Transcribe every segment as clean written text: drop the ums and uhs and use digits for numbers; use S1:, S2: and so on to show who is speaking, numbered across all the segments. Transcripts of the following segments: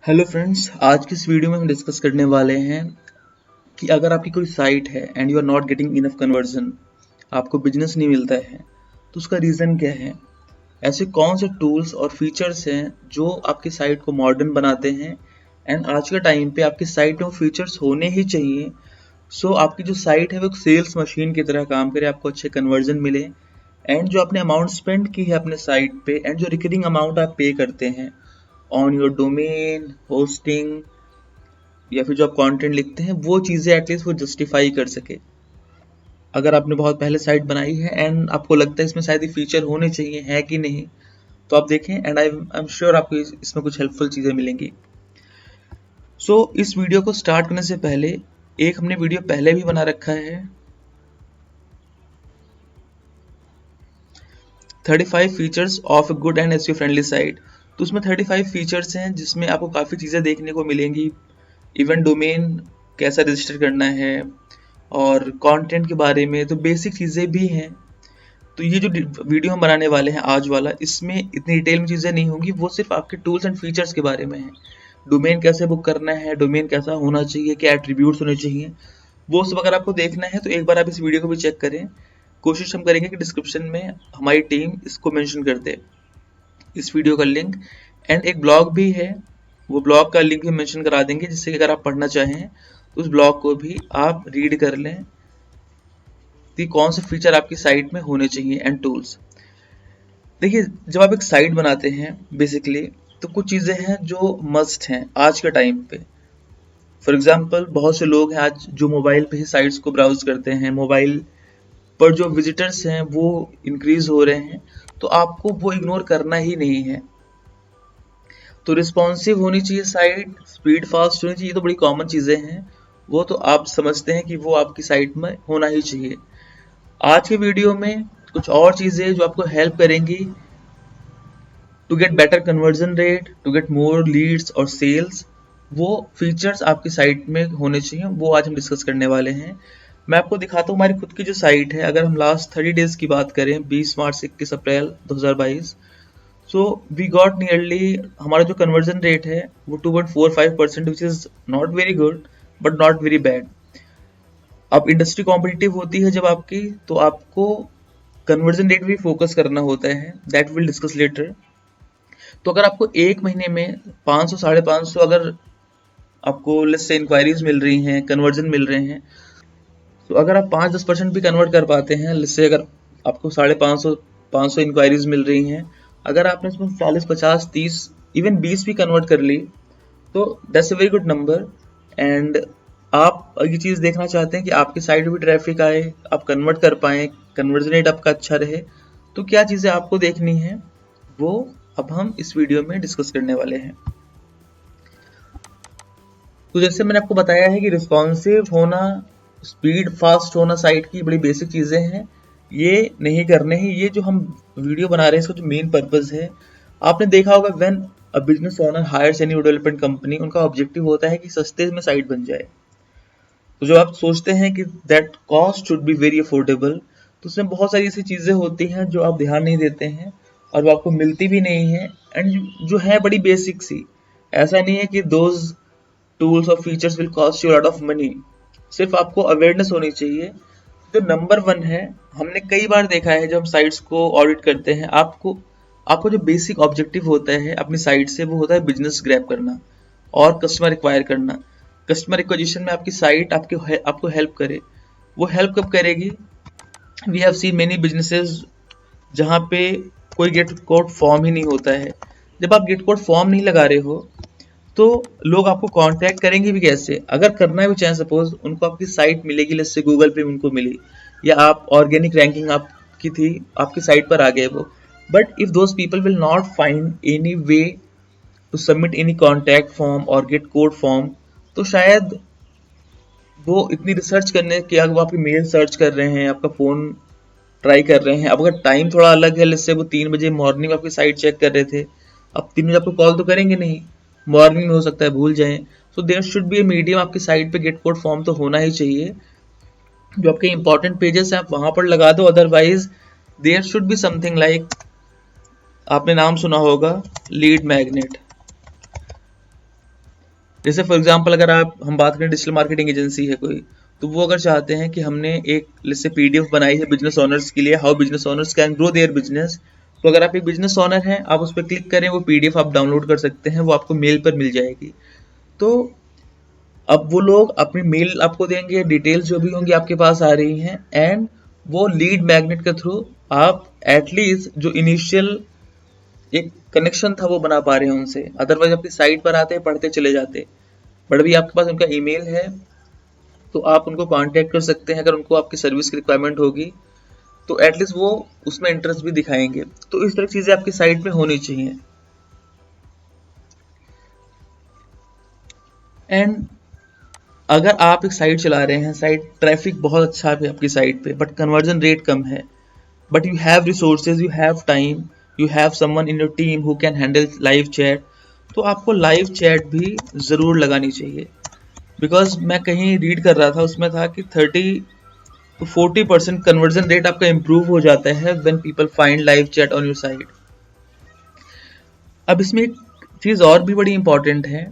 S1: Hello friends, आज की इस वीडियो में हम डिस्कस करने वाले हैं कि अगर आपकी कोई साइट है and you are not getting enough conversion, आपको बिजनेस नहीं मिलता है, तो उसका रीज़न क्या है। ऐसे कौन से टूल्स और फीचर्स हैं जो आपकी साइट को मॉडर्न बनाते हैं एंड आज के टाइम पे आपकी साइट में वो फीचर्स होने ही चाहिए। सो आपकी जो साइट है वो एक सेल्स मशीन की तरह काम करे, आपको अच्छे कन्वर्जन मिले एंड जो आपने अमाउंट स्पेंड की है अपने साइट पे एंड जो रिकरिंग अमाउंट आप पे करते हैं ऑन योर डोमेन, होस्टिंग या फिर जो आप कंटेंट लिखते हैं, वो चीज़ें एटलीस्ट वो जस्टिफाई कर सके। अगर आपने बहुत पहले साइट बनाई है एंड आपको लगता है इसमें शायद ये फीचर होने चाहिए, है कि नहीं, तो आप देखें एंड आई एम श्योर आपको इसमें कुछ हेल्पफुल चीज़ें मिलेंगी। सो इस वीडियो को स्टार्ट करने से पहले एक हमने वीडियो पहले भी बना रखा है 35 features of a good and SEO friendly site. तो उसमें 35 फीचर्स हैं जिसमें आपको काफ़ी चीज़ें देखने को मिलेंगी। इवन डोमेन कैसा रजिस्टर करना है और कंटेंट के बारे में तो बेसिक चीज़ें भी हैं। तो ये जो वीडियो हम बनाने वाले हैं आज वाला, इसमें इतनी डिटेल में चीज़ें नहीं होंगी, वो सिर्फ आपके टूल्स एंड फीचर्स के बारे में है। डोमेन कैसे बुक करना है, डोमेन कैसा होना चाहिए, क्या एट्रीब्यूट्स होने चाहिए, वो सब अगर आपको देखना है तो एक बार आप इस वीडियो को भी चेक करें। कोशिश हम करेंगे कि डिस्क्रिप्शन में हमारी टीम इसको मेंशन कर दे, इस वीडियो का लिंक। एंड एक ब्लॉग भी है, वो ब्लॉग का लिंक भी मेंशन करा देंगे, जिससे कि अगर आप पढ़ना चाहें तो उस ब्लॉग को भी आप रीड कर लें कि कौन से फीचर आपकी साइट में होने चाहिए एंड टूल्स। देखिए, जब आप एक साइट बनाते हैं बेसिकली तो कुछ चीज़ें हैं जो मस्ट हैं आज के टाइम पे। फॉर एग्जांपल, बहुत से लोग हैं आज जो मोबाइल पे ही साइट्स को ब्राउज करते हैं, मोबाइल पर जो विजिटर्स हैं वो इंक्रीज हो रहे हैं, तो आपको वो इग्नोर करना ही नहीं है। तो रिस्पॉन्सिव होनी चाहिए साइट, स्पीड फास्ट होनी चाहिए, ये तो बड़ी कॉमन चीज़ें हैं, वो तो आप समझते हैं कि वो आपकी साइट में होना ही चाहिए। आज के वीडियो में कुछ और चीज़ें जो आपको हेल्प करेंगी to get better conversion rate, to get more leads और सेल्स, वो फीचर्स आपकी साइट में होने चाहिए, वो आज हम डिस्कस करने वाले हैं। मैं आपको दिखाता हूँ हमारी खुद की जो साइट है। अगर हम लास्ट 30 डेज की बात करें, 20 मार्च से 21 अप्रैल 2022, सो वी गॉट नियरली, हमारा जो कन्वर्जन रेट है वो 2.45%, which is not very good but not very bad. अब इंडस्ट्री कॉम्पिटिटिव होती है जब आपकी, तो आपको कन्वर्जन रेट भी फोकस करना होता है, दैट विल डिस्कस लेटर। तो अगर आपको एक महीने में 500 550 अगर आपको लेट्स से इंक्वायरीज मिल रही हैं, कन्वर्जन मिल रहे हैं, तो अगर आप 5-10% भी कन्वर्ट कर पाते हैं, लेट्स से अगर आपको 550 इंक्वायरीज मिल रही हैं, अगर आपने इसमें 40, 50, 30, इवन 20 भी कन्वर्ट कर ली, तो that's a very good number. And आप ये चीज़ देखना चाहते हैं कि आपकी साइट पे भी ट्रैफिक आए, आप कन्वर्ट कर पाएँ, कन्वर्जन रेट आपका अच्छा रहे, तो क्या चीज़ें आपको देखनी है वो अब हम इस वीडियो में डिस्कस करने वाले हैं। तो जैसे मैंने आपको बताया है कि रिस्पॉन्सिव होना, स्पीड फास्ट होना साइट की बड़ी बेसिक चीज़ें हैं, ये नहीं करने ही ये जो हम वीडियो बना रहे हैं इसका जो मेन पर्पस है, आपने देखा होगा when a business owner hires any development company, उनका ऑब्जेक्टिव होता है कि सस्ते में साइट बन जाए। तो जब आप सोचते हैं कि that cost should be very affordable, तो उसमें बहुत सारी ऐसी चीज़ें होती हैं जो आप ध्यान नहीं देते हैं और वो आपको मिलती भी नहीं है, एंड जो है बड़ी बेसिक सी। ऐसा नहीं है कि दोज टूल्स और features will cost you lot of money, सिर्फ आपको अवेयरनेस होनी चाहिए। जो नंबर वन है, हमने कई बार देखा है जब हम साइट्स को ऑडिट करते हैं, आपको जो बेसिक ऑब्जेक्टिव होता है अपनी साइट से, वो होता है बिजनेस ग्रैब करना और कस्टमर एक्वायर करना। कस्टमर एक्विजिशन में आपकी साइट आपको हेल्प करे। वो हेल्प कब करेगी? We have seen many businesses जहाँ पे कोई गेट कोड फॉर्म ही नहीं होता है। जब आप गेट कोड फॉर्म नहीं लगा रहे हो तो लोग आपको कांटेक्ट करेंगे भी कैसे? अगर करना है भी चाहे, सपोज उनको आपकी साइट मिलेगी, जैसे गूगल पे उनको मिली, या आप ऑर्गेनिक रैंकिंग आपकी थी, आपकी साइट पर आ गए वो, but if those people will not find any way to submit any contact form और गेट कोड फॉर्म, तो शायद वो इतनी रिसर्च करने के, अगर वो आपकी मेल सर्च कर रहे हैं, आपका फ़ोन ट्राई कर रहे हैं, अब अगर टाइम थोड़ा अलग है, जैसे वो 3 बजे मॉर्निंग आपकी साइट चेक कर रहे थे, अब 3 बजे आपको कॉल तो करेंगे नहीं, मॉर्निंग में हो सकता है भूल जाएं। So there should be a medium, आपकी साइट पे गेट कोड फॉर्म तो होना ही चाहिए। जो आपके इंपॉर्टेंट पेजेस हैं आप वहाँ पर लगा दो, otherwise there should be something like, आपने नाम सुना होगा लीड मैग्नेट। जैसे फॉर एग्जांपल अगर हम बात करें डिजिटल मार्केटिंग एजेंसी है कोई, तो वो अगर चाहते हैं कि हमने एक जैसे पीडीएफ बनाई है बिजनेस ओनर्स के लिए, how business owners can grow their business, तो अगर आप एक बिजनेस ओनर हैं, आप उस पर क्लिक करें, वो पीडीएफ आप डाउनलोड कर सकते हैं, वो आपको मेल पर मिल जाएगी। तो अब वो लोग अपनी मेल आपको देंगे, डिटेल्स जो भी होंगी आपके पास आ रही हैं, एंड वो लीड मैग्नेट के थ्रू आप एटलीस्ट जो इनिशियल एक कनेक्शन था वो बना पा रहे हैं उनसे। अदरवाइज अपनी साइट पर आते पढ़ते चले जाते, बट अभी आपके पास उनका ईमेल है तो आप उनको कांटेक्ट कर सकते हैं। अगर उनको आपकी सर्विस की रिक्वायरमेंट होगी तो एटलीस्ट वो उसमें इंटरेस्ट भी दिखाएंगे। तो इस तरह की चीजें आपकी साइट पे होनी चाहिए। एंड अगर आप एक साइट चला रहे हैं, साइट ट्रैफिक बहुत अच्छा है आपकी साइट पे, बट कन्वर्जन रेट कम है, but you have resources, you have time, you have someone in your team who can handle live chat, तो आपको लाइव चैट भी ज़रूर लगानी चाहिए। बिकॉज मैं कहीं रीड कर रहा था, उसमें था कि 30 to 40% कन्वर्जन रेट आपका इम्प्रूव हो जाता है when people find live chat on your site. अब इसमें एक चीज़ और भी बड़ी इंपॉर्टेंट है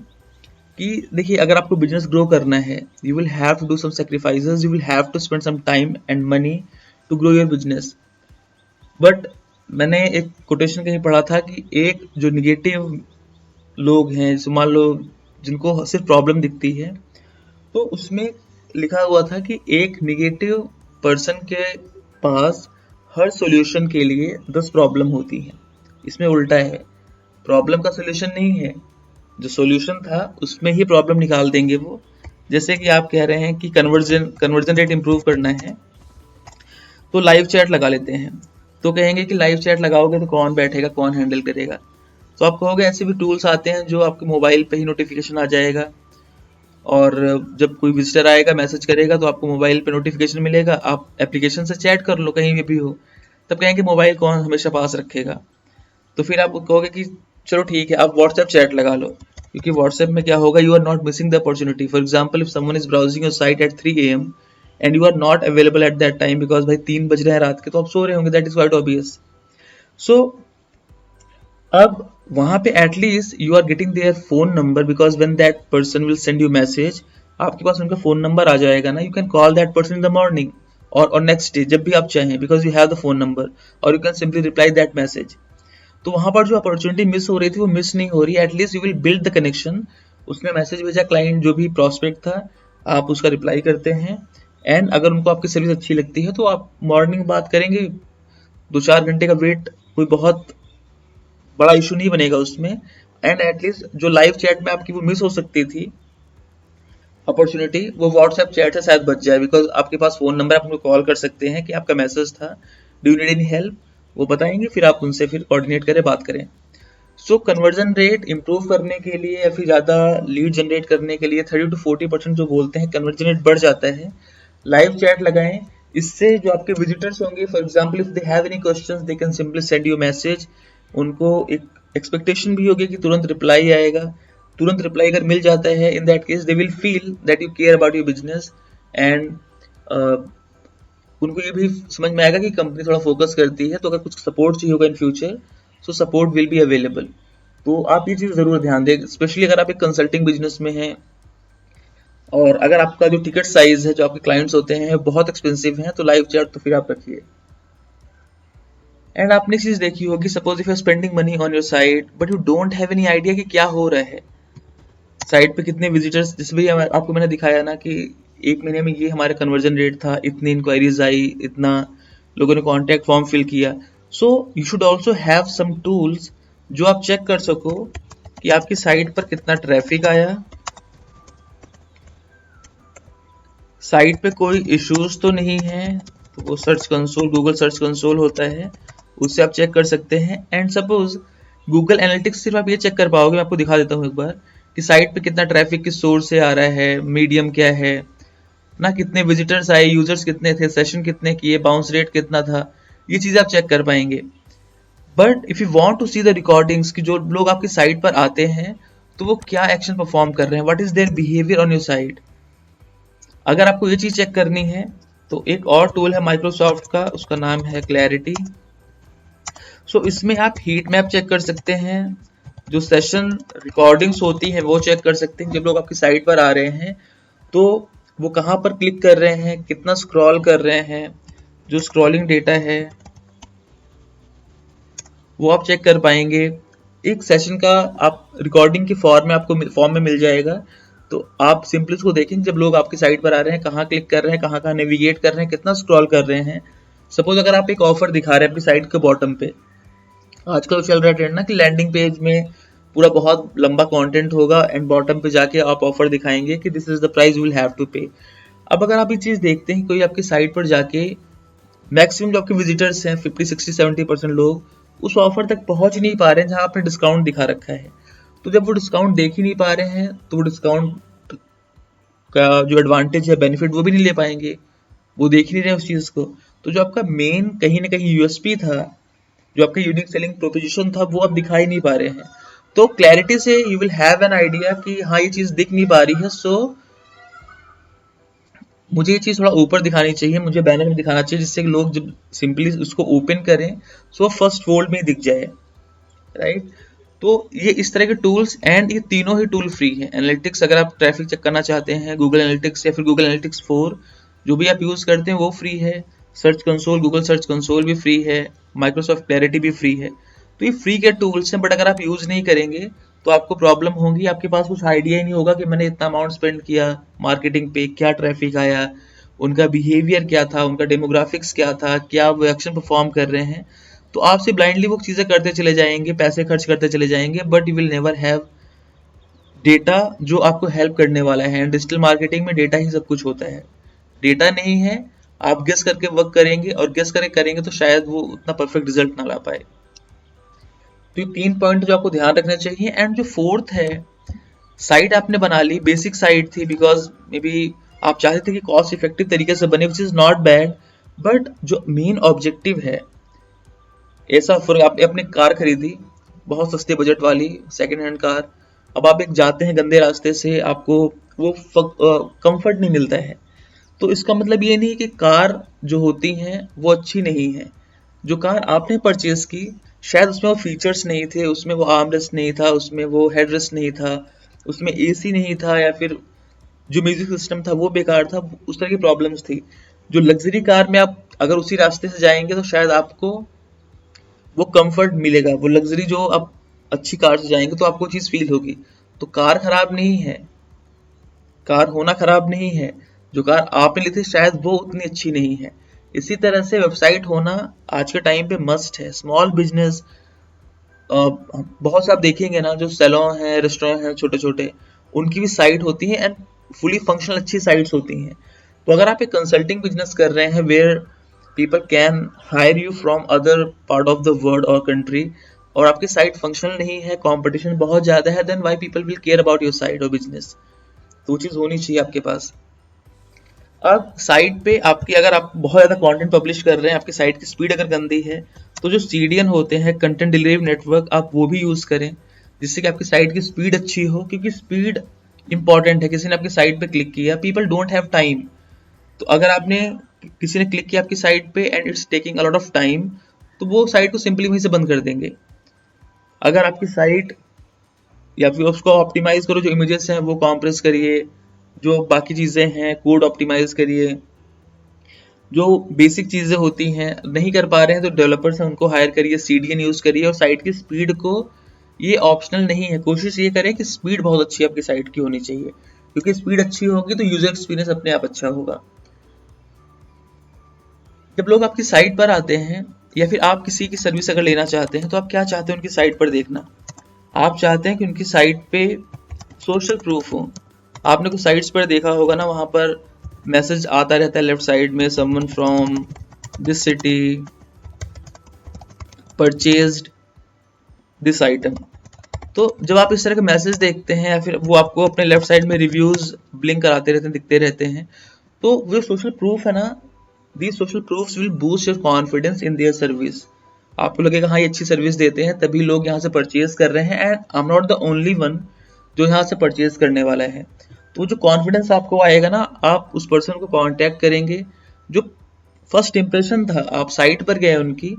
S1: कि देखिए, अगर आपको बिजनेस ग्रो करना है, you will have to do some sacrifices, you will have to spend some time and money to grow your business. But मैंने एक कोटेशन कहीं पढ़ा था कि एक जो निगेटिव लोग हैं, जैसे मान लो जिनको सिर्फ प्रॉब्लम दिखती है, तो उसमें लिखा हुआ था कि एक निगेटिव पर्सन के पास हर सॉल्यूशन के लिए 10 प्रॉब्लम होती हैं। इसमें उल्टा है, प्रॉब्लम का सॉल्यूशन नहीं है, जो सॉल्यूशन था उसमें ही प्रॉब्लम निकाल देंगे वो। जैसे कि आप कह रहे हैं कि कन्वर्जन रेट इंप्रूव करना है, तो लाइव चैट लगा लेते हैं। तो कहेंगे कि लाइव चैट लगाओगे तो कौन बैठेगा, कौन हैंडल करेगा, तो आप कहोगे ऐसे भी टूल्स आते हैं जो आपके मोबाइल पे ही नोटिफिकेशन आ जाएगा, और जब कोई विजिटर आएगा मैसेज करेगा तो आपको मोबाइल पे नोटिफिकेशन मिलेगा, आप एप्लीकेशन से चैट कर लो कहीं भी हो। तब कहेंगे मोबाइल कौन हमेशा पास रखेगा, तो फिर आप कहोगे कि चलो ठीक है, आप व्हाट्सएप चैट लगा लो, क्योंकि व्हाट्सएप में क्या होगा, you are not missing the opportunity. For example, if someone is browsing your site at 3 AM and you are not available at that time because भाई 3 बज रहे हैं रात के, तो आप सो रहे होंगे, that is quite obvious. So अब वहां पे at least you are getting their phone number, because when that person will send you message, आपके पास उनका फोन नंबर आ जाएगा ना, you can call that person in the morning और नेक्स्ट डे जब भी आप चाहें, because you have the phone number, और you can simply reply that message. तो वहां पर जो अपॉर्चुनिटी मिस हो रही थी वो मिस नहीं हो रही, at least you will build the connection. उसने मैसेज भेजा, क्लाइंट जो भी प्रॉस्पेक्ट था, आप उसका रिप्लाई करते हैं, एंड अगर उनको आपकी सर्विस अच्छी लगती है तो आप मॉर्निंग बात करेंगे, 2-4 घंटे का वेट कोई बहुत बड़ा इशू नहीं बनेगा उसमें। एंड एटलीस्ट जो लाइव चैट में आपकी वो मिस हो सकती थी अपॉर्चुनिटी, वो व्हाट्सएप चैट से शायद बच जाए, बिकॉज आपके पास फोन नंबर, आप उनको कॉल कर सकते हैं कि आपका मैसेज था, do you need any help, वो बताएंगे, फिर आप उनसे फिर कोऑर्डिनेट करें, बात करें। सो कन्वर्जन रेट इंप्रूव करने के लिए या फिर ज़्यादा लीड जनरेट करने के लिए 30 to 40% जो बोलते हैं कन्वर्जन रेट बढ़ जाता है। लाइव चैट लगाएं, इससे जो आपके विजिटर्स होंगे, for example if they have any questions they can simply send you message, उनको एक एक्सपेक्टेशन भी होगी कि तुरंत रिप्लाई आएगा। तुरंत रिप्लाई अगर मिल जाता है, in that case they will feel that you care about your business, and उनको ये भी समझ में आएगा कि कंपनी थोड़ा फोकस करती है, तो अगर कुछ सपोर्ट चाहिए होगा in future, so support will be available. तो आप ये चीज़ ज़रूर ध्यान दें, स्पेशली अगर आप एक कंसल्टिंग बिजनेस में हैं, और अगर आपका जो टिकट साइज है, जो आपके क्लाइंट्स होते हैं बहुत एक्सपेंसिव हैं, तो लाइव चैट तो फिर आप रखिए। एंड आपने चीज़ देखी होगी, suppose if you are spending money on your site but you don't have any idea कि क्या हो रहा है साइट पे, कितने विजिटर्स, जिस भी आपको मैंने दिखाया ना कि 1 महीने में ये हमारा कन्वर्जन रेट था, इतनी इंक्वायरीज आई, इतना लोगों ने कॉन्टैक्ट फॉर्म फिल किया। So you should also have some tools जो आप चेक कर सको कि आपकी साइट पर कितना ट्रैफिक आया, साइट पे कोई इश्यूज तो नहीं है, तो वो search console, Google search console होता है, उससे आप चेक कर सकते हैं। एंड सपोज गूगल एनालिटिक्स सिर्फ आप ये चेक कर पाओगे, मैं आपको दिखा देता हूँ एक बार, कि साइट पे कितना ट्रैफिक किस सोर्स से आ रहा है, मीडियम क्या है ना, कितने विजिटर्स आए, यूजर्स कितने थे, सेशन कितने किए, बाउंस रेट कितना था, ये चीज़ आप चेक कर पाएंगे। But if you want to see the recordings कि जो लोग आपकी साइट पर आते हैं तो वो क्या एक्शन परफॉर्म कर रहे हैं, what is their behaviour on your site, अगर आपको ये चीज़ चेक करनी है तो एक और टूल है माइक्रोसॉफ्ट का, उसका नाम है क्लैरिटी। सो इसमें आप हीट मैप चेक कर सकते हैं, जो सेशन रिकॉर्डिंग्स होती हैं वो चेक कर सकते हैं। जब लोग आपकी साइट पर आ रहे हैं तो वो कहाँ पर क्लिक कर रहे हैं, कितना स्क्रॉल कर रहे हैं, जो स्क्रॉलिंग डेटा है वो आप चेक कर पाएंगे। एक सेशन का आप रिकॉर्डिंग के फॉर्म में मिल जाएगा। तो आप सिंपली उसको देखें, जब लोग आपकी साइट पर आ रहे हैं कहाँ क्लिक कर रहे हैं, कहाँ नेविगेट कर रहे हैं, कितना स्क्रॉल कर रहे हैं। सपोज अगर आप एक ऑफर दिखा रहे हैं अपनी साइट के बॉटम पे, आजकल चल रहा है ट्रेंड ना कि लैंडिंग पेज में पूरा बहुत लंबा कंटेंट होगा एंड बॉटम पे जाके आप ऑफर दिखाएंगे कि this is the price you will have to pay. अब अगर आप ये चीज देखते हैं, कोई आपकी साइट पर जाके मैक्सिमम जो आपके विजिटर्स हैं 50, 60, 70% लोग उस ऑफर तक पहुंच ही नहीं पा रहे हैं जहां आपने डिस्काउंट दिखा रखा है। तो जब वो डिस्काउंट देख ही नहीं पा रहे हैं तो वो डिस्काउंट का जो एडवांटेज है, बेनिफिट, वो भी नहीं ले पाएंगे, वो देख ही नहीं रहे उस चीज को। तो जो आपका मेन कहीं ना कहीं यूएसपी था, जो आपका यूनिक सेलिंग प्रोपोजिशन था, वो आप दिखा ही नहीं पा रहे हैं। तो क्लैरिटी से you will have an idea कि हाँ ये चीज दिख नहीं पा रही है, सो मुझे ये चीज थोड़ा ऊपर दिखानी चाहिए, मुझे बैनर में दिखाना चाहिए, जिससे कि लोग जब सिंपली उसको ओपन करें सो फर्स्ट फोल्ड में दिख जाए, राइट। तो ये इस तरह के टूल्स, एंड ये तीनों ही टूल फ्री है। एनालिटिक्स अगर आप ट्रैफिक चेक करना चाहते हैं, गूगल एनालिटिक्स या फिर गूगल एनालिटिक्स 4 जो भी आप यूज करते हैं वो फ्री है। Search console, Google search console भी फ्री है, माइक्रोसॉफ्ट क्लैरिटी भी फ्री है। तो ये फ्री के टूल्स हैं, बट अगर आप यूज नहीं करेंगे तो आपको प्रॉब्लम होगी। आपके पास कुछ आइडिया ही नहीं होगा कि मैंने इतना अमाउंट स्पेंड किया मार्केटिंग पे, क्या ट्रैफिक आया, उनका बिहेवियर क्या था, उनका डेमोग्राफिक्स क्या था, क्या वो एक्शन परफॉर्म कर रहे हैं। तो आपसे ब्लाइंडली वो चीज़ें करते चले जाएंगे, पैसे खर्च करते चले जाएंगे, but you will never have data जो आपको हेल्प करने वाला है। डिजिटल मार्केटिंग में डेटा ही सब कुछ होता है। डेटा नहीं है, आप गेस करके वर्क करेंगे, और गेस करके करेंगे तो शायद वो उतना परफेक्ट रिजल्ट ना ला पाए। तो ये 3 पॉइंट जो आपको ध्यान रखने चाहिए। एंड जो फोर्थ है, साइट आपने बना ली, बेसिक साइट थी, बिकॉज मे बी आप चाहते थे कि कॉस्ट इफेक्टिव तरीके से बने, which is not bad, but जो मेन ऑब्जेक्टिव है, ऐसा फॉर आपने अपनी कार खरीदी बहुत सस्ते बजट वाली सेकंड हैंड कार, अब आप एक जाते हैं गंदे रास्ते से, आपको वो कंफर्ट नहीं मिलता है। तो इसका मतलब ये नहीं कि कार जो होती हैं वो अच्छी नहीं है। जो कार आपने परचेज की, शायद उसमें वो फीचर्स नहीं थे, उसमें वो आर्मरेस्ट नहीं था, उसमें वो हेडरेस्ट नहीं था, उसमें एसी नहीं था, या फिर जो म्यूजिक सिस्टम था वो बेकार था, उस तरह की प्रॉब्लम्स थी। जो लग्जरी कार में आप अगर उसी रास्ते से जाएंगे तो शायद आपको वो कंफर्ट मिलेगा, वो लग्जरी जो आप अच्छी कार से जाएंगे तो आपको चीज फील होगी। तो कार खराब नहीं है, कार होना खराब नहीं है, जो कार आपने ली थी शायद वो उतनी अच्छी नहीं है। इसी तरह से वेबसाइट होना आज के टाइम पे मस्ट है। स्मॉल बिजनेस, बहुत से आप देखेंगे ना, जो सैलून है, रेस्टोरेंट है छोटे छोटे, उनकी भी साइट होती है एंड फुली फंक्शनल अच्छी साइट्स होती हैं। तो अगर आप एक कंसल्टिंग बिजनेस कर रहे हैं where people can hire you from other part of the world और कंट्री, और आपकी साइट फंक्शनल नहीं है, कंपटीशन बहुत ज्यादा है, then why people will care about your site और बिजनेस। तो वो चीज होनी चाहिए आपके पास। अब साइट पे आपकी, अगर आप बहुत ज्यादा कंटेंट पब्लिश कर रहे हैं, आपकी साइट की स्पीड अगर गंदी है, तो जो CDN होते हैं, कंटेंट डिलीवरी नेटवर्क, आप वो भी यूज करें, जिससे कि आपकी साइट की स्पीड अच्छी हो, क्योंकि स्पीड इंपॉर्टेंट है। किसी ने आपकी साइट पे क्लिक किया, पीपल डोंट हैव टाइम। तो अगर आपने किसी ने क्लिक किया आपकी साइट पे and it's taking a lot of time, तो वो साइट को सिंपली वहीं से बंद कर देंगे। अगर आपकी साइट, या फिर उसको ऑप्टिमाइज करो, जो इमेजेस हैं वो कॉम्प्रेस करिए, जो बाकी चीजें हैं कोड ऑप्टिमाइज करिए, जो बेसिक चीजें होती हैं नहीं कर पा रहे हैं तो डेवलपर्स हैं उनको हायर करिए, CDN यूज करिए, और साइट की स्पीड को, ये ऑप्शनल नहीं है, कोशिश ये करें कि स्पीड बहुत अच्छी आपकी साइट की होनी चाहिए, क्योंकि स्पीड अच्छी होगी तो यूजर एक्सपीरियंस अपने आप अच्छा होगा। जब लोग आपकी साइट पर आते हैं, या फिर आप किसी की सर्विस अगर लेना चाहते हैं, तो आप क्या चाहते हैं उनकी साइट पर देखना? आप चाहते हैं कि उनकी साइट पे सोशल प्रूफ हो। आपने कुछ साइट्स पर देखा होगा ना, वहां पर मैसेज आता रहता है लेफ्ट साइड में, someone from this city purchased this item. तो जब आप इस तरह के मैसेज देखते हैं, या फिर वो आपको अपने लेफ्ट साइड में रिव्यूज ब्लिंक कराते रहते हैं, दिखते रहते हैं, तो वो सोशल प्रूफ है ना, these social proofs will boost your confidence in their service। आपको लगेगा हाँ ये अच्छी सर्विस देते हैं, तभी लोग यहाँ से परचेज कर रहे हैं, and I am not the only one जो यहाँ से परचेज करने वाला है। तो जो कॉन्फिडेंस आपको आएगा ना, आप उस पर्सन को कांटेक्ट करेंगे। जो फर्स्ट इंप्रेशन था, आप साइट पर गए, उनकी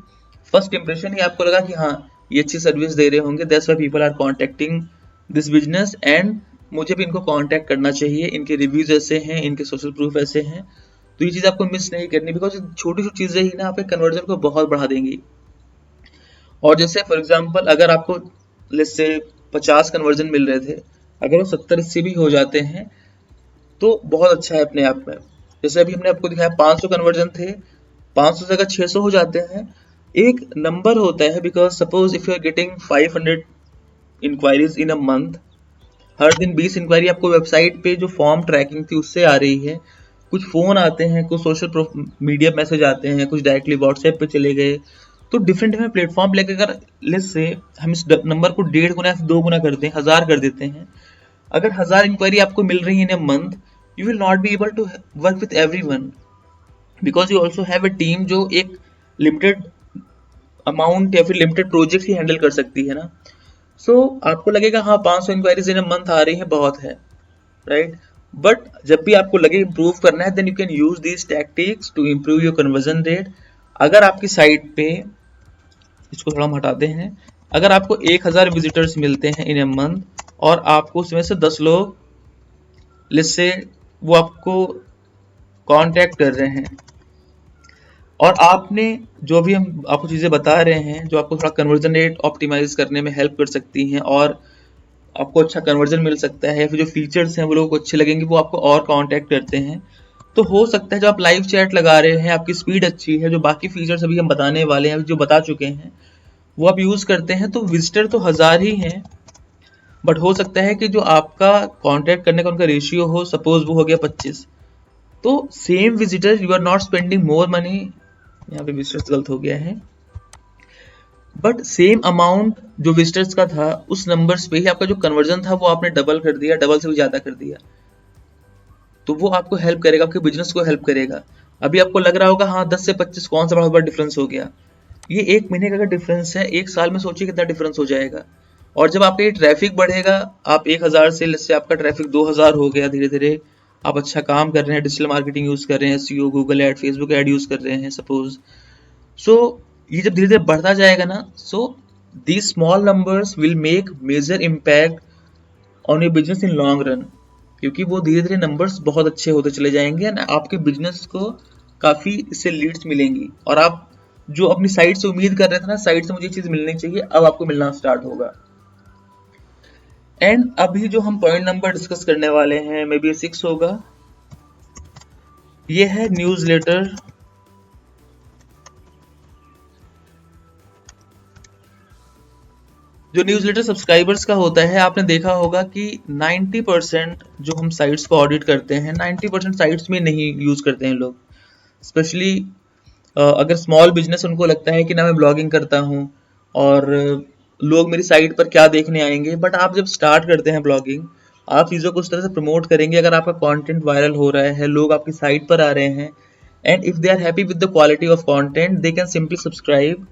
S1: फर्स्ट इंप्रेशन ही आपको लगा कि हाँ ये अच्छी सर्विस दे रहे होंगे, that's why people are contacting this business, and मुझे भी इनको कांटेक्ट करना चाहिए, इनके रिव्यूज ऐसे हैं, इनके सोशल प्रूफ ऐसे हैं। तो ये चीज़ आपको मिस नहीं करनी, बिकॉज छोटी छोटी चीज़ें ही ना आपके कन्वर्जन को बहुत बढ़ा देंगी। और जैसे फॉर एग्जांपल अगर आपको लेट्स से 50 कन्वर्जन मिल रहे थे, अगर वो 70-80 भी हो जाते हैं तो बहुत अच्छा है अपने आप में। जैसे अभी हमने आपको दिखाया 500 कन्वर्जन थे, 500 से अगर 600 हो जाते हैं, एक नंबर होता है, because suppose if you are getting 500 inquiries in a month, हर दिन 20 इंक्वायरी आपको वेबसाइट पे जो फॉर्म ट्रैकिंग थी उससे आ रही है, कुछ फ़ोन आते हैं, कुछ सोशल मीडिया मैसेज आते हैं, कुछ डायरेक्टली व्हाट्सएप पे चले गए, तो डिफरेंट डिफरेंट प्लेटफॉर्म लेकर अगर लेट्स से हम इस नंबर को 1.5 गुना या 2 गुना करते हैं, 1000 कर देते हैं, अगर 1000 इंक्वायरी आपको मिल रही है in a month, you will not be able to work with everyone, because you also have a team जो एक लिमिटेड अमाउंट या फिर लिमिटेड प्रोजेक्ट ही हैंडल कर सकती है ना। सो आपको लगेगा हाँ 500 इंक्वायरीज इन अ मंथ आ रही है, बहुत है, राइट। बट जब भी आपको लगे इम्प्रूव करना है, then you can use these tactics to improve your conversion rate. अगर आपकी साइट पे, इसको थोड़ा हम हटाते हैं, अगर आपको 1000 विजिटर्स मिलते हैं इन ए मंथ और आपको उसमें से 10 लोग लिस्ट से वो आपको कांटेक्ट कर रहे हैं, और आपने जो भी हम आपको चीज़ें बता रहे हैं जो आपको थोड़ा कन्वर्जन रेट ऑप्टिमाइज करने में हेल्प कर सकती हैं और आपको अच्छा कन्वर्जन मिल सकता है, या फिर जो फीचर्स हैं वो लोगों को अच्छे लगेंगे, वो आपको और कांटेक्ट करते हैं, तो हो सकता है जो आप लाइव चैट लगा रहे हैं, आपकी स्पीड अच्छी है, जो बाकी फीचर्स अभी हम बताने वाले हैं, जो बता चुके हैं, वो आप यूज़ करते हैं, तो विजिटर तो 1000 ही हैं, बट हो सकता है कि जो आपका कांटेक्ट करने का उनका रेशियो हो, सपोज वो हो गया 25, तो same visitor you are not spending more money, यहाँ पे विजिटर्स गलत हो गया है, बट सेम अमाउंट जो विजिटर्स का था उस नंबर्स पे ही आपका जो कन्वर्जन था वो आपने डबल कर दिया, डबल से भी ज़्यादा कर दिया, तो वो आपको हेल्प करेगा, आपके बिजनेस को हेल्प करेगा। अभी आपको लग रहा होगा हाँ 10 से 25 कौन सा बहुत बड़ा डिफरेंस हो गया, ये 1 महीने का अगर डिफरेंस है, 1 साल में सोचिए कितना डिफरेंस हो जाएगा। और जब आपका ये ट्रैफिक बढ़ेगा, आप 1000 से आपका ट्रैफिक 2000 हो गया, धीरे धीरे आप अच्छा काम कर रहे हैं, डिजिटल मार्केटिंग यूज़ कर रहे हैं, SEO, Google ad, Facebook ad use कर रहे हैं सपोज, सो ये जब धीरे धीरे बढ़ता जाएगा ना, so these small numbers will make major impact on your business in long run, क्योंकि वो धीरे धीरे नंबर्स बहुत अच्छे होते चले जाएंगे एंड आपके बिजनेस को काफ़ी इससे लीड्स मिलेंगी, और आप जो अपनी साइट से उम्मीद कर रहे थे ना, साइट से मुझे ये चीज़ मिलनी चाहिए, अब आपको मिलना स्टार्ट होगा। एंड अभी जो हम पॉइंट नंबर डिस्कस करने वाले हैं, मे बी 6 होगा, ये है न्यूज़लेटर। जो न्यूज़लेटर सब्सक्राइबर्स का होता है, आपने देखा होगा कि 90% जो हम साइट्स को ऑडिट करते हैं, 90% साइट्स में नहीं यूज़ करते हैं लोग, स्पेशली अगर स्मॉल बिजनेस उनको लगता है कि ना मैं ब्लॉगिंग करता हूँ और लोग मेरी साइट पर क्या देखने आएंगे, बट आप जब स्टार्ट करते हैं ब्लॉगिंग, आप चीज़ों को उस तरह से प्रमोट करेंगे, अगर आपका कंटेंट वायरल हो रहा है, लोग आपकी साइट पर आ रहे हैं, and if they are happy with the quality of content, they can simply subscribe,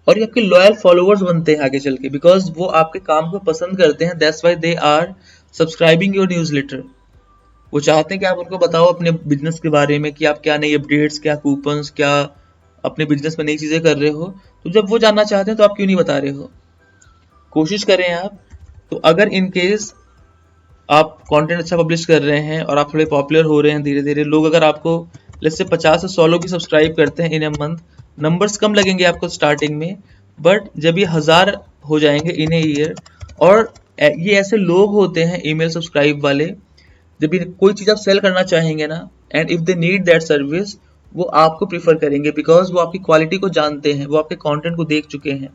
S1: और ये आपके लॉयल फॉलोअर्स बनते हैं आगे चल के, बिकॉज वो आपके काम को पसंद करते हैं, that's why they are subscribing your newsletter. वो चाहते हैं कि आप उनको बताओ अपने बिजनेस के बारे में, कि आप क्या नई अपडेट्स, क्या कूपन्स, क्या अपने बिजनेस में नई चीज़ें कर रहे हो, तो जब वो जानना चाहते हैं तो आप क्यों नहीं बता रहे हो, कोशिश करें आप। तो अगर इन केस आप कंटेंट अच्छा पब्लिश कर रहे हैं और आप थोड़े पॉपुलर हो रहे हैं धीरे धीरे, लोग अगर आपको लेट्स से 50 से 100 लोग भी सब्सक्राइब करते हैं इन ए मंथ, नंबर्स कम लगेंगे आपको स्टार्टिंग में, बट जब ये 1000 हो जाएंगे इन ए ईयर, और ये ऐसे लोग होते हैं ईमेल सब्सक्राइब वाले, जब ये कोई चीज़ आप सेल करना चाहेंगे ना, and if they need that service, वो आपको प्रीफर करेंगे, बिकॉज वो आपकी क्वालिटी को जानते हैं, वो आपके कंटेंट को देख चुके हैं,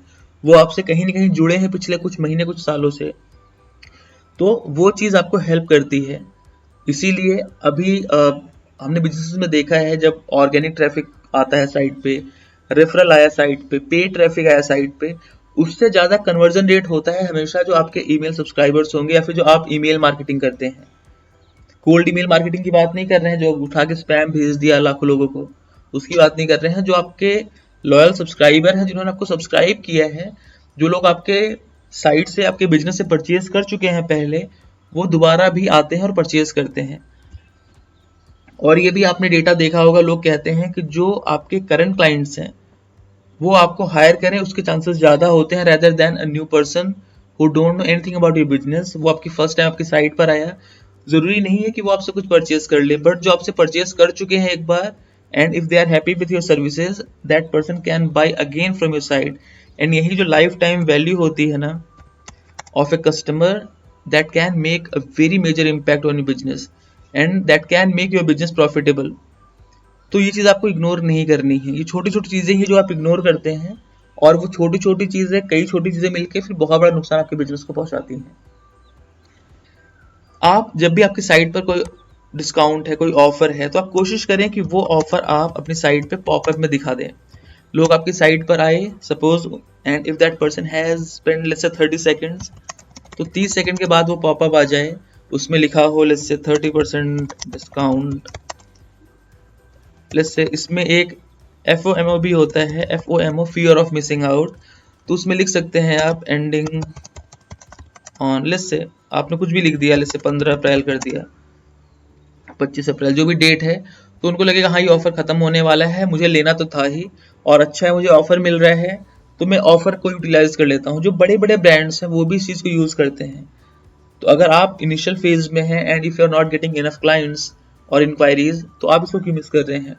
S1: वो आपसे कहीं ना कहीं जुड़े हैं पिछले कुछ महीने, कुछ सालों से, तो वो चीज़ आपको हेल्प करती है। इसीलिए अभी हमने बिजनेस में देखा है, जब ऑर्गेनिक ट्रैफिक आता है साइट पे, रेफरल आया साइट पे, पेड ट्रैफिक आया साइट पे, उससे ज़्यादा कन्वर्जन रेट होता है हमेशा जो आपके ईमेल सब्सक्राइबर्स होंगे, या फिर जो आप ईमेल मार्केटिंग करते हैं। कोल्ड ईमेल मार्केटिंग की बात नहीं कर रहे हैं, जो उठा के स्पैम भेज दिया लाखों लोगों को, उसकी बात नहीं कर रहे हैं, जो आपके लॉयल सब्सक्राइबर हैं, जिन्होंने आपको सब्सक्राइब किया है, जो लोग आपके साइट से, आपके बिजनेस से परचेज कर चुके हैं पहले, वो दोबारा भी आते हैं और परचेज करते हैं। और ये भी आपने डेटा देखा होगा, लोग कहते हैं कि जो आपके करंट क्लाइंट्स हैं वो आपको हायर करें उसके चांसेस ज़्यादा होते हैं rather than a new person who don't know anything about your business. वो आपकी फर्स्ट टाइम आपकी साइट पर आया, ज़रूरी नहीं है कि वो आपसे कुछ परचेज कर ले, बट जो आपसे परचेज कर चुके हैं एक बार and if they are happy with your services, that person can buy again from your site. And यही जो लाइफ टाइम वैल्यू होती है ना of a customer, that can make a very major impact on your business and that can make your business profitable। तो ये चीज़ आपको ignore नहीं करनी है। ये छोटी छोटी चीज़ें हैं जो आप इग्नोर करते हैं और वो छोटी छोटी चीज़ें, कई छोटी चीज़ें मिलकर फिर बहुत बड़ा नुकसान आपके बिजनेस को पहुंचाती हैं। आप जब भी आपकी साइट पर कोई डिस्काउंट है, कोई ऑफर है, तो आप कोशिश करें कि वो ऑफर आप अपनी साइट पे पॉपअप में दिखा दें। लोग आपकी साइट पर आए suppose and if that person has spend let's say 30 seconds, तो 30 सेकंड के बाद वो पॉपअप आ जाए, उसमें लिखा हो let's say 30% discount. Let's say इसमें एक FOMO भी होता है, FOMO fear of missing out, तो उसमें लिख सकते हैं आप एंडिंग ऑन, लेट्स से आपने कुछ भी लिख दिया, लेट्स से 15 अप्रैल कर दिया, 25 अप्रैल, जो भी डेट है, तो उनको लगेगा हाँ ये ऑफर खत्म होने वाला है, मुझे लेना तो था ही और अच्छा है मुझे ऑफर मिल रहा है, तो मैं ऑफर को यूटिलाइज कर लेता हूँ। जो बड़े बड़े ब्रांड्स हैं वो भी इस चीज़ को यूज़ करते हैं। तो अगर आप इनिशियल फेज में हैं and if you are not getting enough clients और इंक्वायरीज, तो आप इसको क्यों मिस कर रहे हैं?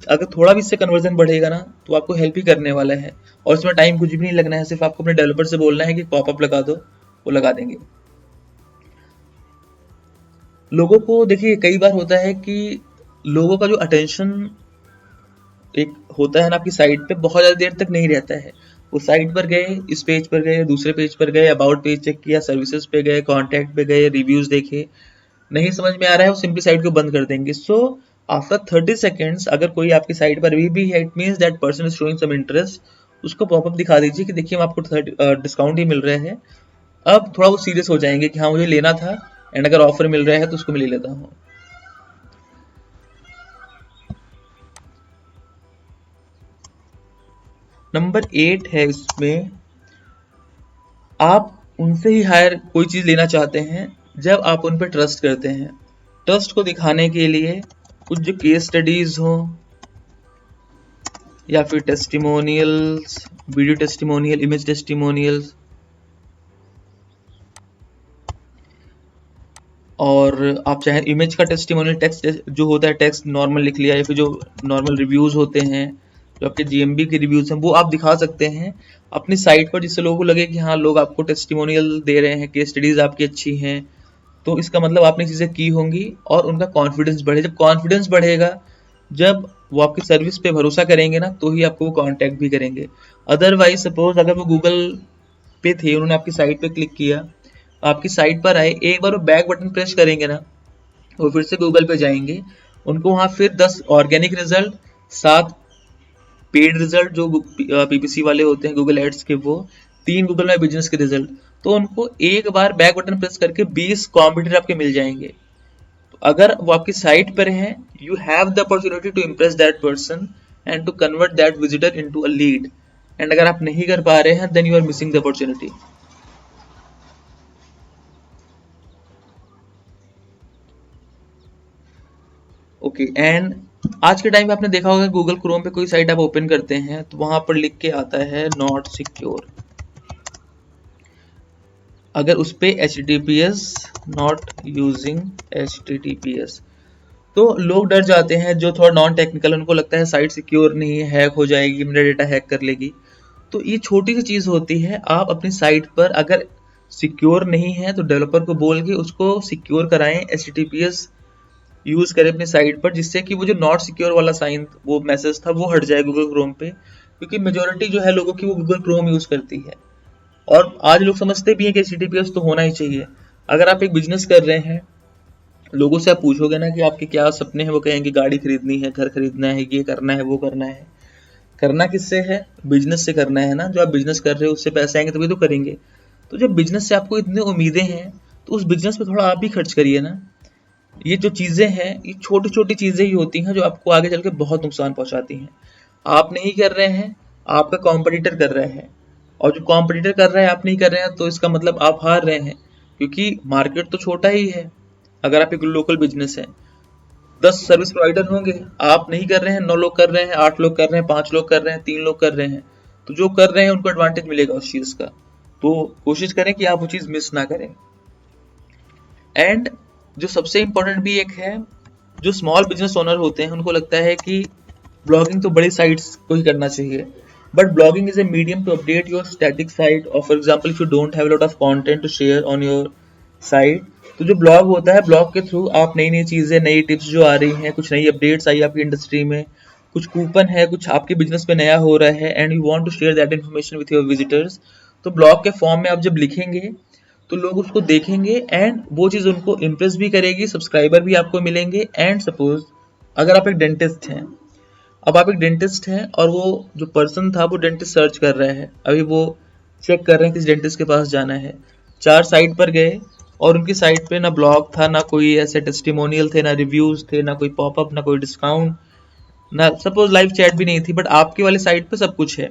S1: अगर थोड़ा भी इससे कन्वर्जन बढ़ेगा ना तो आपको हेल्प ही करने वाला है और इसमें टाइम कुछ भी नहीं लगना है, सिर्फ आपको अपने डेवलपर से बोलना है कि पॉपअप लगा दो, वो लगा देंगे। लोगों को देखिए कई बार होता है कि लोगों का जो अटेंशन एक होता है ना आपकी साइट पे, बहुत ज़्यादा देर तक नहीं रहता है। वो साइट पर गए, इस पेज पर गए, दूसरे पेज पर गए, अबाउट पेज चेक किया, सर्विसेज पे गए, कॉन्टैक्ट पे गए, रिव्यूज देखे, नहीं समझ में आ रहा है वो सिंपली साइट को बंद कर देंगे। सो आफ्टर 30 सेकेंड्स अगर कोई आपकी साइट पर अभी भी है, it means that person is showing some interest, उसको पॉपअप दिखा दीजिए कि देखिए हम आपको डिस्काउंट ही मिल रहे हैं। अब थोड़ा वो सीरियस हो जाएंगे कि हाँ मुझे लेना था एंड अगर ऑफर मिल रहा है तो उसको मैं ले लेता हूँ। नंबर 8 है इसमें, आप उनसे ही हायर कोई चीज़ लेना चाहते हैं जब आप उन पर ट्रस्ट करते हैं। ट्रस्ट को दिखाने के लिए कुछ जो केस स्टडीज हो या फिर testimonials, video testimonial, image testimonials, और आप चाहे इमेज का टेस्टिमोनियल टेक्स्ट जो होता है, टेक्स्ट नॉर्मल लिख लिया, या फिर जो नॉर्मल रिव्यूज होते हैं, जो आपके GMB के रिव्यूज हैं, वो आप दिखा सकते हैं अपनी साइट पर, जिससे लोगों को लगे कि हाँ लोग आपको टेस्टिमोनियल दे रहे हैं, केस स्टडीज आपकी अच्छी हैं, तो इसका मतलब आपने चीज़ें की होंगी और उनका कॉन्फिडेंस बढ़े। जब कॉन्फिडेंस बढ़ेगा, जब वो आपकी सर्विस पे भरोसा करेंगे ना, तो ही आपको वो कॉन्टैक्ट भी करेंगे। अदरवाइज सपोज अगर वो गूगल पे थे, उन्होंने आपकी साइट पे क्लिक किया, आपकी साइट पर आए, एक बार वो बैक बटन प्रेस करेंगे ना, वो फिर से गूगल पे जाएंगे, उनको वहाँ फिर 10 ऑर्गेनिक रिजल्ट, 7 पेड रिजल्ट जो PPC वाले होते हैं गूगल एड्स के, वो 3 गूगल माई बिजनेस के रिजल्ट, तो उनको एक बार बैक बटन प्रेस करके 20 कॉम्पिटिटर आपके मिल जाएंगे। तो अगर वो आपकी साइट पर हैं, you have the opportunity to impress that person and to convert that visitor into a lead. And अगर आप नहीं कर पा रहे हैं, then you are missing the opportunity. Okay, and आज के टाइम में आपने देखा होगा गूगल क्रोम पे कोई साइट आप ओपन करते हैं तो वहां पर लिख के आता है नॉट सिक्योर। अगर उस पे HTTPS नॉट यूजिंग HTTPS, तो लोग डर जाते हैं, जो थोड़ा नॉन टेक्निकल, उनको लगता है साइट सिक्योर नहीं है, हैक हो जाएगी, मेरा डेटा हैक कर लेगी। तो ये छोटी सी चीज़ होती है, आप अपनी साइट पर अगर सिक्योर नहीं है तो डेवलपर को बोल के उसको सिक्योर कराएं, HTTPS यूज़ करें अपनी साइट पर, जिससे कि वो जो नॉट सिक्योर वाला साइन, वो मैसेज था, वो हट जाए गूगल क्रोम पे, क्योंकि मेजोरिटी जो है लोगों की वो गूगल क्रोम यूज़ करती है और आज लोग समझते भी हैं कि HTTPS तो होना ही चाहिए। अगर आप एक बिजनेस कर रहे हैं, लोगों से आप पूछोगे ना कि आपके क्या सपने हैं, वो कहेंगे गाड़ी खरीदनी है, घर खरीदना है, ये करना है, वो करना है। करना किससे है? बिजनेस से करना है ना। जो आप बिजनेस कर रहे हो उससे पैसे आएंगे तभी तो करेंगे। तो जब बिजनेस से आपको इतनी उम्मीदें हैं तो उस बिजनेस पे थोड़ा आप भी खर्च करिए ना। ये जो चीज़ें हैं, ये छोटी छोटी चीज़ें ही होती हैं जो आपको आगे चल के बहुत नुकसान पहुंचाती हैं। आप नहीं कर रहे हैं, आपका कॉम्पिटिटर कर रहे हैं, और जो कॉम्पिटिटर कर रहा है आप नहीं कर रहे हैं, तो इसका मतलब आप हार रहे हैं, क्योंकि मार्केट तो छोटा ही है अगर आप एक लोकल बिजनेस है। 10 सर्विस प्रोवाइडर होंगे, आप नहीं कर रहे हैं, 9 लोग कर रहे हैं, 8 लोग कर रहे हैं, 5 लोग कर रहे हैं, 3 लोग कर रहे हैं, तो जो कर रहे हैं उनको एडवांटेज मिलेगा उस चीज का। तो कोशिश करें कि आप वो चीज मिस ना करें। एंड जो सबसे इम्पोर्टेंट भी एक है, जो स्मॉल बिजनेस ओनर होते हैं उनको लगता है कि ब्लॉगिंग तो बड़ी साइट्स को ही करना चाहिए, but blogging is a medium to update your static site, और for example if you don't have a lot of content to share on your site, तो जो ब्लॉग होता है, ब्लॉग के थ्रू आप नई नई चीजें, नई टिप्स जो आ रही हैं, कुछ नई अपडेट्स आई आपकी इंडस्ट्री में, कुछ कूपन है, कुछ आपके बिजनेस में नया हो रहा है, and you want to share that information with your visitors, तो ब्लॉग के फॉर्म में आप जब लिखेंगे तो लोग उसको देखेंगे एंड वो चीज़ उनको इम्प्रेस भी करेगी, सब्सक्राइबर भी आपको मिलेंगे। एंड सपोज अगर आप एक डेंटिस्ट हैं, अब आप एक डेंटिस्ट हैं और वो जो पर्सन था वो डेंटिस्ट सर्च कर रहा है, अभी वो चेक कर रहे हैं किस डेंटिस्ट के पास जाना है, 4 साइट पर गए और उनकी साइट पे ना ब्लॉग था, ना कोई ऐसे टेस्टिमोनियल थे, ना रिव्यूज थे, ना कोई पॉपअप, ना कोई डिस्काउंट, ना सपोज लाइव चैट भी नहीं थी, बट आपके वाले साइट पे सब कुछ है।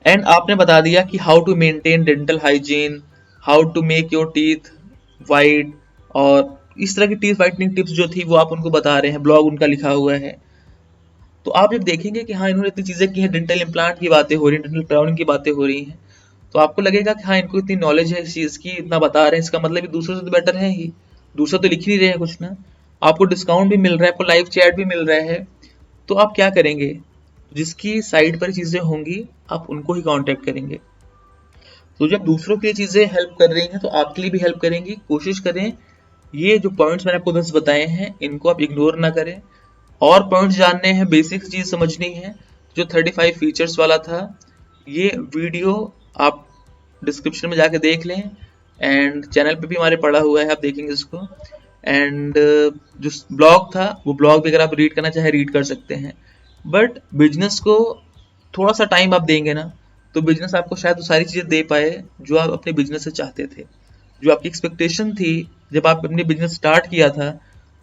S1: एंड आपने बता दिया कि how to maintain dental hygiene, how to make your teeth white, और इस तरह की टीथ वाइटनिंग टिप्स जो थी वो आप उनको बता रहे हैं, ब्लॉग उनका लिखा हुआ है। तो आप जब देखेंगे कि हाँ इन्होंने इतनी चीज़ें की हैं, डेंटल इम्प्लांट की बातें हो रही हैं, डेंटल क्राउनिंग की बातें हो रही हैं, तो आपको लगेगा कि हाँ इनको इतनी नॉलेज है इस चीज़ की, इतना बता रहे हैं, इसका मतलब दूसरों से तो बेटर है ही, दूसरा तो लिख ही नहीं रहे हैं कुछ ना, आपको डिस्काउंट भी मिल रहा है, आपको लाइव चैट भी मिल रहा है, तो आप क्या करेंगे, जिसकी साइट पर चीज़ें होंगी आप उनको ही कांटेक्ट करेंगे। तो जब दूसरों के लिए चीज़ें हेल्प कर रही हैं तो आपके लिए भी हेल्प करेंगी। कोशिश करें ये जो पॉइंट्स मैंने आपको 10 बताए हैं इनको आप इग्नोर ना करें, और पॉइंट्स जानने हैं, बेसिक चीज़ समझनी है, जो 35 फीचर्स वाला था, ये वीडियो आप डिस्क्रिप्शन में जाके देख लें, एंड चैनल पे भी हमारे पड़ा हुआ है, आप देखेंगे इसको। एंड जो ब्लॉग था वो ब्लॉग भी अगर आप रीड करना चाहे रीड कर सकते हैं, बट बिजनेस को थोड़ा सा टाइम आप देंगे ना, तो बिजनेस आपको शायद वो सारी चीज़ें दे पाए जो आप अपने बिजनेस से चाहते थे, जो आपकी एक्सपेक्टेशन थी जब आप अपने बिजनेस स्टार्ट किया था,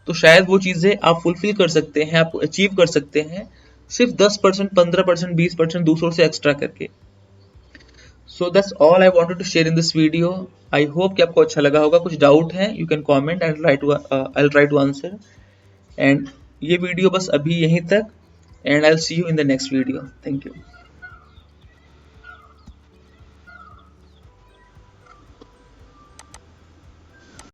S1: तो शायद वो चीज़ें आप फुलफिल कर सकते हैं, आप अचीव कर सकते हैं, सिर्फ 10%, 15%, 20% दूसरों से एक्स्ट्रा करके। So that's all I wanted to share in this video. I hope कि आपको अच्छा लगा होगा। कुछ डाउट है you can comment and I try to answer. And ये वीडियो बस अभी यहीं तक, and I will see you in the next video. Thank you.